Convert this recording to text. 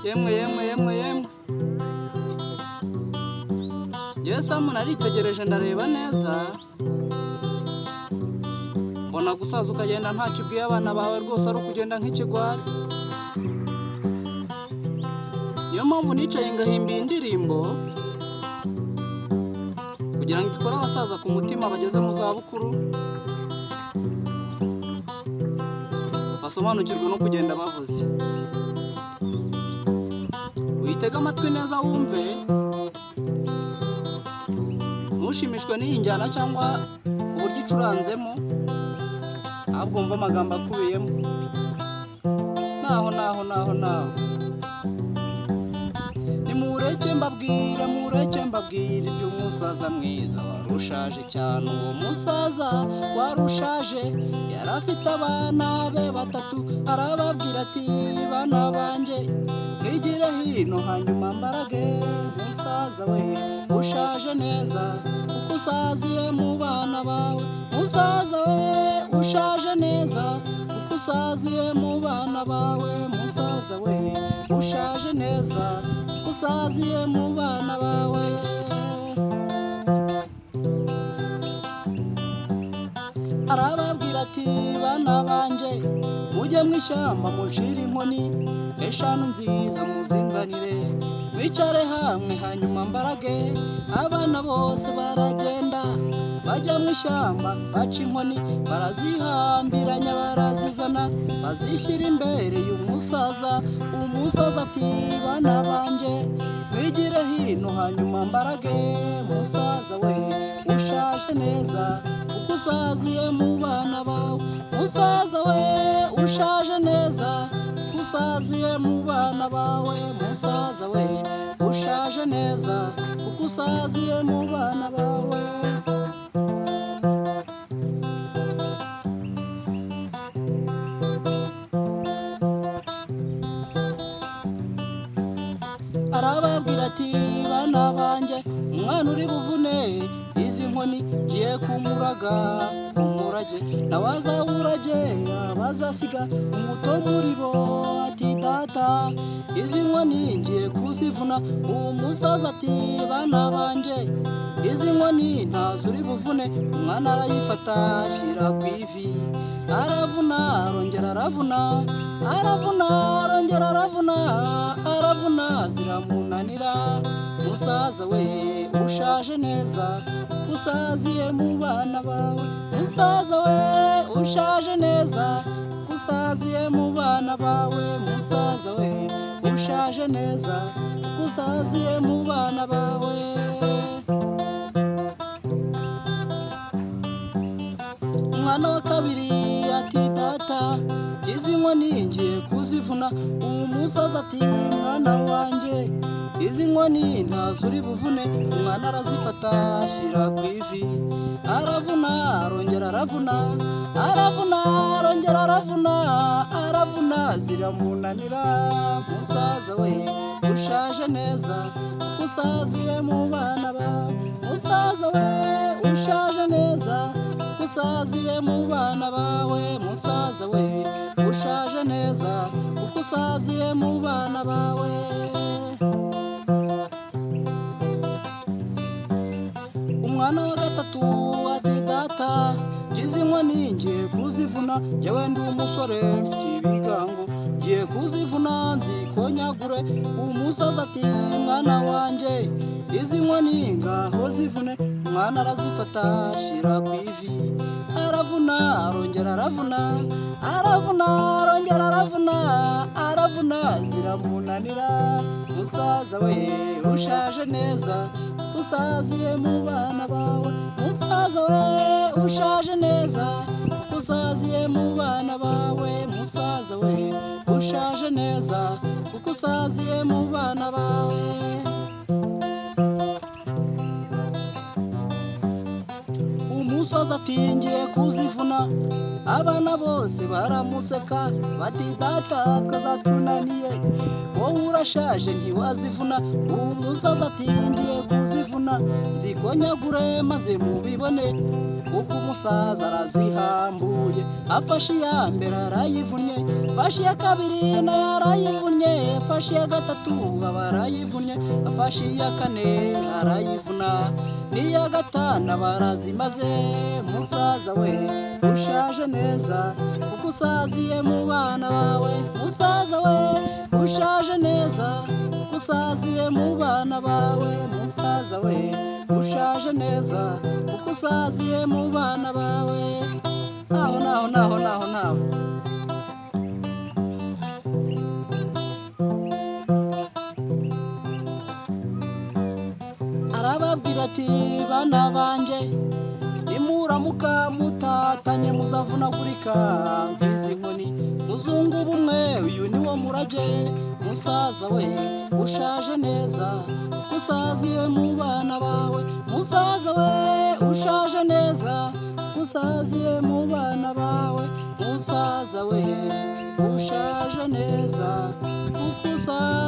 yemwe yewe Samu naritegereje ndareba neza mbona gusaza ukagenda ntacyo ubwiye abana bawe rwose ari ukugenda nk'ikigwari. Niyo mpamvu nicaye ngahimba iyi ndirimbo kugira ngo ikore abasaza ku mutima bageze mu zabukuru basobanukirwe no kugenda bavuze. Uyitega amatwi neza wumve, ntushimishwe n'iyi njyana cyangwa uburyo icuranzemo, ahubwo wumva amagambo akubiyemo. Naho nimureke mbabwire iby'umusaza mwiza warushaje cyane. Uwo musaza warushaje yari afite abana be batatu, arababwira ati bana banjye mwigire hino hanyuma mbarage. Musaza we ushaje neza kuko usaziye mu bana bawe. Musaza we ushaje neza kuko usaziye mu bana bawe. Musaza we ushaje neza kuko usaziye mu bana bawe. Arababwira ati bana banjye mujye mu ishyamba mucire inkoni eshanu nziza muzinzanire, mwicare hamwe hanyuma mbarage. Abana bose baragenda bajya mu ishyamba baca inkoni, barazihambiranya barazizana bazishyira imbere y'umusaza. Umusaza ati bana banjye mwigire hino hanyuma mbarage. Musaza we ushaje neza kuko usaziye mu bana bawe. Musaza we ushaje neza kuko usaziye mu bana bawe. Musaza we ushaje neza kuko usaziye mu bana bawe. Arababwira ati bana banjye umwana uri buvune izi nkoni ngiye kumuraga umurage, nawe azawurage abazasiga umuto muri bo. Ati data izi nkoni ngiye kuzivuna. Uwo musaza ati bana banjye izi nkoni ntazo uri buvune. Umwana arayifata ashyira ku ivi, aravuna arongera aravuna, aravuna arongera aravuna ziramunanira. Musaza we ushaje neza usaziye mu bana bawe. Musaza we ushaje neza usaziye mu bana bawe. Musaza we ushaje neza usaziye mu bana bawe. Umwana wa kabiri ati data izi nkoni ngiye kuzivuna. Umusaza ati mwana wanjye izi nkoni ntazo uri buvune. Umwana arazifata ashyira ku ivi, aravuna arongera aravuna, aravuna arongera aravuna ziramunanira. Musaza we ushaje neza kuko usaziye mu bana bawe. Musaza we ushaje neza kuko usaziye mu bana bawe. Musaza we ushaje neza kuko usaziye mu bana bawe. Umwana wa gatatu ati data izi nkoni ngiye kuzivuna. Jyewe ndi umusore mfite ibigango ngiye kuzivuna nzikonyagure. Umusaza ati mwana wanjye izi nkoni ngaho zivune. Umwana arazifata ashyira ku ivi, aravuna arongera aravuna, aravuna arongera aravuna ziramunanira. Musaza we ushaje neza usaziye mu bana bawe. Musaza we ushaje neza usaziye mu bana bawe. Musaza we ushaje neza kuko usaziye mu bana bawe. Umusaza ati ngiye kuzivuna. Abana bose baramuseka bati data twazatunaniye wowe urashaje ntiwazivuna. Umusaza ati ngiye kuzivuna nzikonyagure maze mubibone. kuko umusaza arazihambuye, afashe iya mbere arayivunnye, afashe iya kabiri nayo arayivunnye, afashe iya gatatu aba arayivunnye, afashe iya kane arayivuna, n'iya gatanu aba arazimaze. Musaza we ushaje neza kuko usaziye mu bana bawe, musaza we ushaje neza kuko usaziye mu bana bawe, musaza we ushaje neza kuko usaziye mu bana bawe. Naho arababwira ati bana banje, nimuramuka mutatanye muzavunagurika nk'izi nkoni, muzungu ubumwe uyu ni wo murage. Musaza we ushaje neza kuko usaziye mu bana bawe, musaza we ushaje neza kuko usaziye mu bana bawe, musaza we ushaje neza kuko usaziye